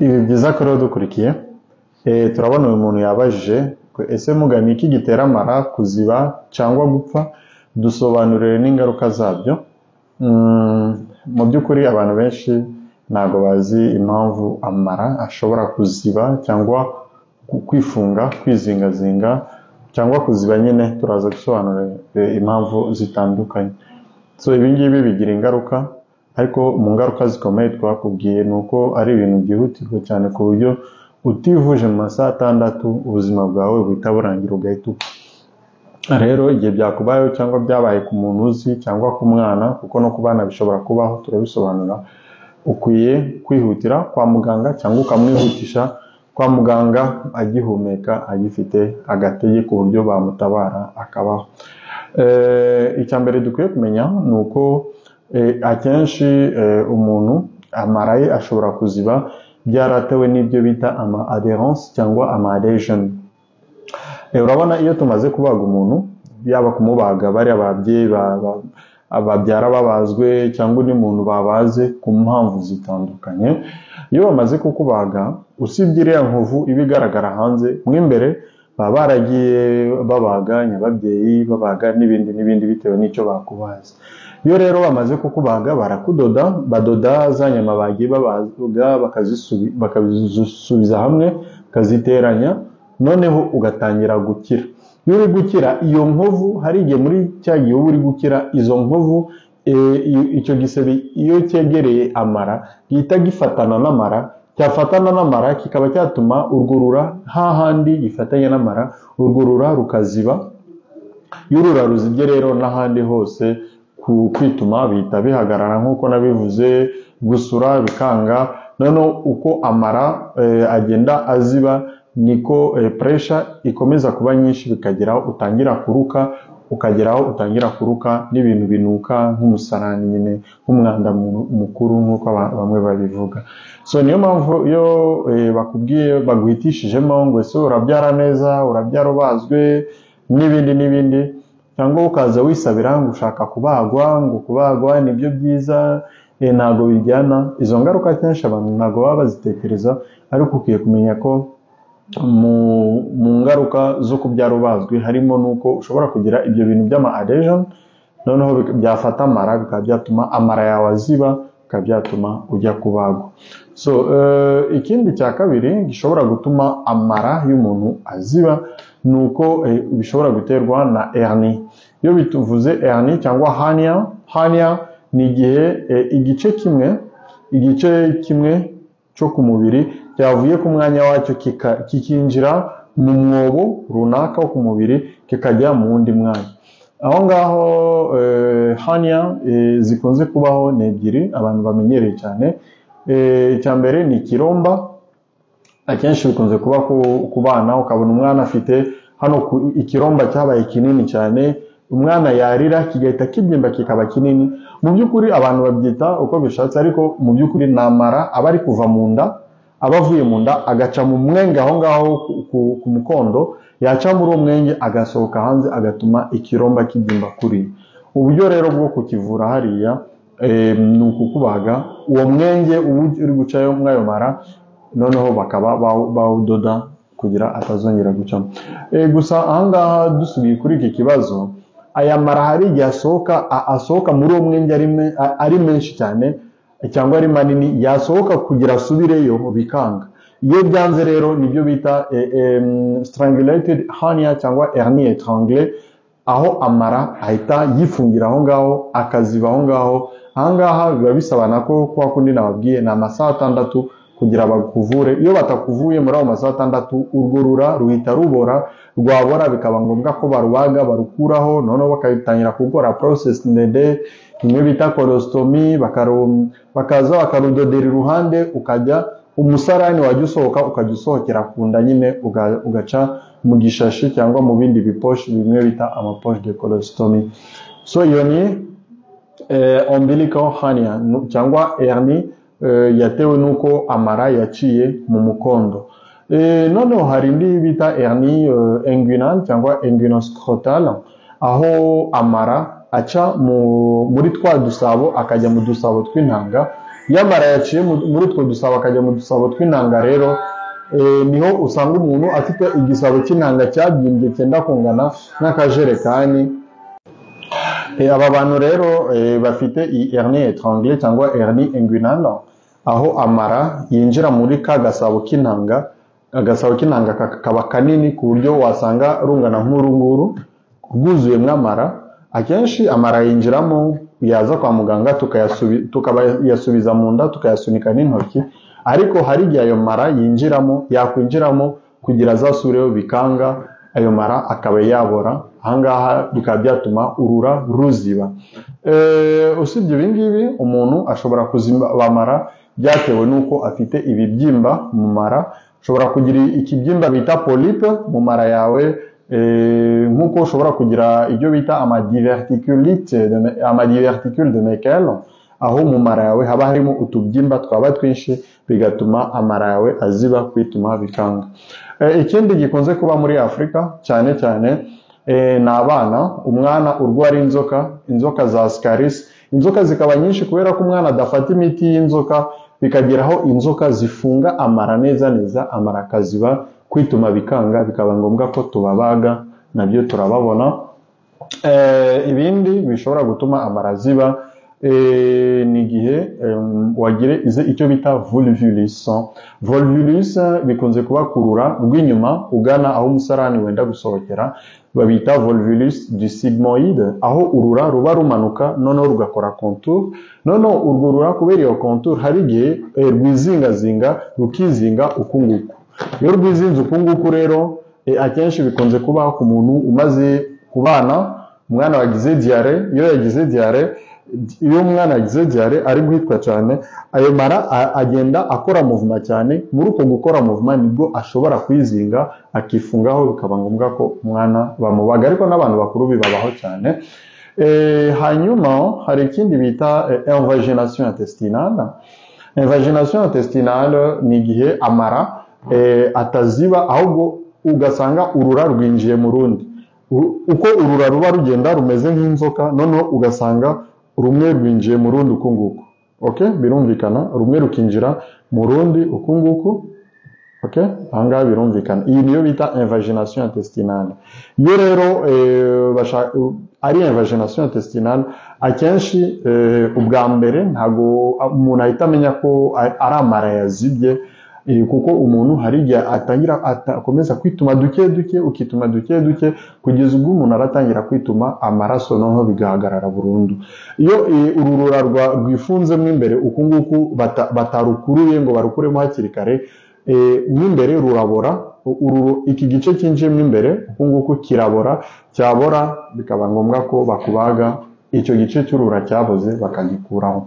Ibi byiza ko rero dukurikiye turabona uyu muntu yabajije ese mugani iki gitera amara kuziba cyangwa gupfa, dusobanurire n'ingaruka zabyo. Mu by'ukuri abantu benshi ntago bazi impamvu amara ashobora kuziba cyangwa kwifunga, kwizingazinga cyangwa kuziba. Nyine turaza gusobanurira impamvu zitandukanye. So ibi ngibi bigira ingaruka, ariko mu ngaruka zikomeye twakubwiye ni uko ari ibintu byihutirwa cyane ku buryo utivuje mu masaha 6 ubuzima bwawe buhita burangira ugahita upfa. Rero igihe byakubayeho cyangwa byabaye ku muntu uzi cyangwa ku mwana, kuko no ku bana bishobora kubaho, turabisobanura, ukwiye kwihutira kwa muganga cyangwa ukamwihutisha kwa muganga agihumeka, agifite agatege ku buryo bamutabara akabaho. Icya mbere dukwiye kumenya ni uko akenshi umuntu amara ye ashobora kuziba byaratewe n'ibyo bita ama adherence cyangwa ama adhesion. Urabona iyo tumaze kubaga umuntu, yaba kumubaga bari ababyeyi ababyara babazwe cyangwa undi muntu babaze ku mpamvu zitandukanye, iyo bamaze kukubaga, usibye iriya nkovu ibigaragara hanze, mo imbere baba baragiye babaga nyababyeyi, babaga n'ibindi bitewe n'icyo bakubaza. Iyo rero bamaze kukubaga barakudoda, badoda za nyama bagiye babaga bakazisubiza hamwe, bakaziteranya, noneho ugatangira gukira. Iyo uri gukira, iyo nkovu hari igihe muri cya gihe uba uri gukira, izo nkovu icyo gisebe iyo cyegereye amara gihita gifatana n'amara, cyafatana n'amara kikaba cyatuma urwurura hahandi gifatanya n'amara, urwurura rukaziba. Iyo urura ruzibye rero n'ahandi hose kwituma bihita bihagarara nk'uko nabivuze, gusura bikanga. Noneho uko amara agenda aziba niko pressure ikomeza kuba nyinshi, bikageraho utangira kuruka, ukageraho utangira kuruka n'ibintu binuka nk'umusarani, nyine nk'umwanda mukuru nk'uko bamwe babivuga. So niyo mpamvu iyo bakubwiye baguhitishijemo ngo ese urabyara neza, urabyara ubazwe n'ibindi, cyangwa ukaza wisabira ngo ushaka kubagwa, ngo kubagwa nibyo byiza, ntago bijyana. Izo ngaruka kenshi abantu ntago baba bazitekereza, ariko ukwiye kumenya ko mu ngaruka zo kubyara ubazwe harimo nuko ushobora kugira ibyo bintu by'ama adhesion, noneho byafata amara bikaba byatuma amara yawe aziba, bikaba byatuma ujya kubagwa. So ikindi cya kabiri gishobora gutuma amara y'umuntu aziba nuko bishobora guterwa na hernie. Iyo bituvuze hernie cyangwa hernia ni igihe igice kimwe cyo ku mubiri cyavuye ku mwanya wacyo kikinjira mu mwobo runaka wo ku mubiri kikajya mu wundi mwanya. Aho ngaho hernia zikunze kubaho ni ebyiri abantu bamenyereye cyane. Icya mbere ni ikiromba, akenshi bikunze kuba ku bana, ukabona umwana afite hano ikiromba cyabaye kinini cyane, umwana yarira kigahita kibyimba kikaba kinini. Mu by'ukuri abantu babyita uko bishatse, ariko mu by'ukuri ni amara aba ari kuva mu nda, aba avuye mu nda agaca mu mwenge aho ngaho ku mukondo, yaca muri uwo mwenge agasohoka hanze agatuma ikiromba kibyimba kuri. Uburyo rero bwo kukivura hariya ni ukukubaga uwo mwenge uri gucayo mwayo mara, noneho bakaba bawudoda kugira atazongera gucamo. Gusa ahangaha dusubiye kuri iki kibazo, aya mara hari igihe asohoka muri uwo mwenge ari menshi cyane cyangwa ari manini, yasohoka kugira asubireyo bikanga. Iyo byanze rero nibyo bita strangulated hernia cyangwa hernie étranglée, aho amara ahita yifungira aho ngaho, akaziba aho ngaho. Ahangaha biba bisabana ko kwa kundi nababwiye ni amasaha 6 kugira bakuvure. Iyo batakuvuye muri aho masaha 6, urwurura ruhita rwabora, bikaba ngombwa ko barubaga barukuraho, noneho bakabitangira gukora process ndende imwe bita colostomy, bakaza bakarudodera iruhande, ukajya umusarani wajya usohoka ukajya usohokera ku nda, nyine ugaca mu gishashi cyangwa mu bindi bipoche bimwe bita amapoche de colostomy. So iyo ni umbilical hernia cyangwa hernie yatewe nuko amara yaciye mu mukondo. Noneho hari indi bita hernie inguinale cyangwa inguinoscrotale, aho amara aca muri twa dusabo akajya mu dusabo tw'intanga, yamara yaciye muri utwo dusabo akajya mu dusabo tw'intanga rero niho usanga umuntu afite igisabo cy'intanga cyabyimbye cyenda kungana n'akajerekani. Aba bantu rero bafite hernie étranglée cyangwa hernie inguinale, aho amara yinjira muri ka gasabo k'intanga, agasabo k'intanga kakaba kanini ku buryo wasanga rungana nk'urunguru rwuzuyemo amara. Akenshi amara yinjiramo, yaza kwa muganga tukayasubiza mu nda tukayasunika n'intoki, ariko hari igihe ayo mara yinjiramo yakwinjiramo kugira azasubireho bikanga, ayo mara akaba yabora. Ahangaha bikaba byatuma urura ruziba. Usibye ibi ngibi, umuntu ashobora kuziba amara byatewe n'uko afite ibibyimba mu mara. Ushobora kugira ikibyimba bita polype mu mara yawe, nk'uko ushobora kugira ibyo bita amadiverticule de Meckel, aho mu mara yawe haba harimo utubyimba twaba twinshi bigatuma amara yawe aziba, kwituma bikanga. Ikindi gikunze kuba muri Afurika cyane cyane ni abana, umwana urwara inzoka za Ascaris. Inzoka zikaba nyinshi kubera ko umwana adafata imiti y'inzoka, bikageraho inzoka zifunga amara neza, amara akaziba, kwituma bikanga, bikaba ngombwa ko tubabaga, nabyo turababona. Ibindi bishobora gutuma amara ziba ni igihe wagire icyo bita volvulus. Volvulus bikunze kuba kurura rw'inyuma ugana aho umusarani wenda gusohokera, babita volvulus du sigmoide, aho urura ruba rumanuka noneho rugakora contour. Noneho urwo rura kubera iyo contour hari igihe rwizingazinga rukizinga ukunguku. Iyo rwizinze ukunguku rero akenshi bikunze kuba ku muntu umaze kubana, umwana wagize diare. Iyo umwana yagize diare ari guhitwa cyane, ayo mara agenda akora movement cyane. Muri uko gukora movement nibwo ashobora kwizinga akifungaho, bikaba ngombwa ko umwana bamubaga, ariko n'abantu bakuru bibabaho cyane. Hanyuma hari ikindi bita invagination intestinale. Invagination intestinale ni igihe amara ataziba, ahubwo ugasanga urura rwinjiye mu rundi. Uko urura ruba rugenda rumeze nk'inzoka, noneho ugasanga rumwe rwinjiye mu rundi ukunguku. Okay, birumvikana, rumwe rukinjira mu rundi ukunguku. Okay, ahangaha birumvikana. Iyi niyo bita invagination intestinale. Iyo rero ari invagination intestinale, akenshi ubwa mbere ntago umuntu ahita amenya ko ari amara yazibye, kuko umuntu hari igihe akomeza kwituma duke duke kugeza ubwo umuntu aratangira kwituma amaraso, noneho bigahagarara burundu. Iyo ururura rwifunzemo imbere ukunguku batarukuruye ngo barukuremo hakiri kare, mw'imbere rurabora. Iki gice cyinjiyemo imbere ukunguku kirabora, cyabora bikaba ngombwa ko bakubaga icyo gice cy'urura cyaboze bakagikuraho.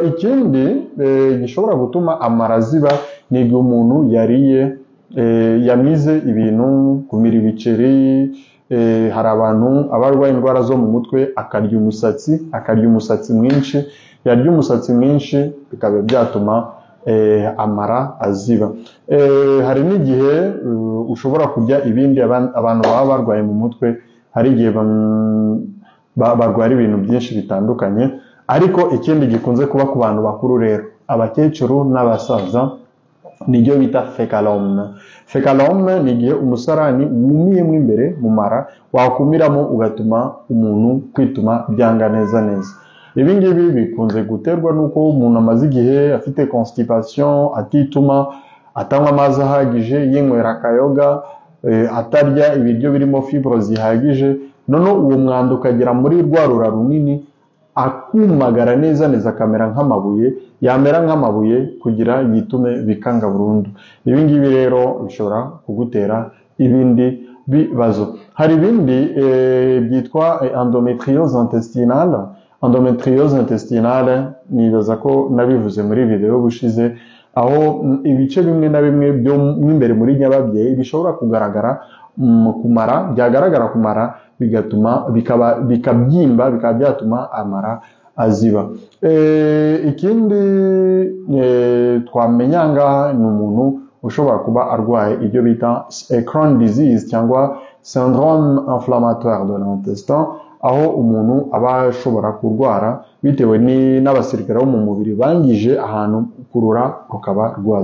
Ikindi gishobora gutuma amara ziba ni igihe umuntu yamize ibintu, kumira ibiceri. Hari abantu abarwaye indwara zo mu mutwe, akarya umusatsi mwinshi. Yarya umusatsi mwinshi bikaba byatuma amara aziba. Hari n'igihe ushobora kurya ibindi. Abantu baba barwaye mu mutwe hari igihe barwara ibintu byinshi bitandukanye. Ariko ikindi gikunze kuba ku bantu bakuru rero, abakecuru n'abasaza, nibyo bita fecalome. Fecalome ni igihe umusarani wumiyemo imbere mu mara, wakumiramo ugatuma umuntu kwituma byanga neza. Ibi ngibi bikunze guterwa n'uko umuntu amaze igihe afite constipation, atituma, atanywa amazi ahagije, yinywera akayoga, atarya ibiryo birimo fibre zihagije, noneho uwo mwanda ukagera muri rwa rura runini, akumagara neza akamera nk'amabuye. Yamera nk'amabuye kugira yitume bikanga burundu. Ibi ngibi rero bishobora kugutera ibindi bibazo. Hari ibindi byitwa endometriose intestinale. Endometriose intestinale nibaza ko nabivuze muri video bushize, aho ibice bimwe na bimwe byo imbere muri nyababyeyi bishobora kugaragara kumara, byagaragara kumara bigatuma bikabyimba, bikaba byatuma amara aziba. Ikindi twamenya ngaha ni umuntu ushobora kuba arwaye ibyo bita Crohn's disease cyangwa syndrome inflammatoire de l'intestin, aho umuntu aba ashobora kurwara bitewe n'abasirikare bo mu mubiri bangije ahantu kurura rukaba rwaza.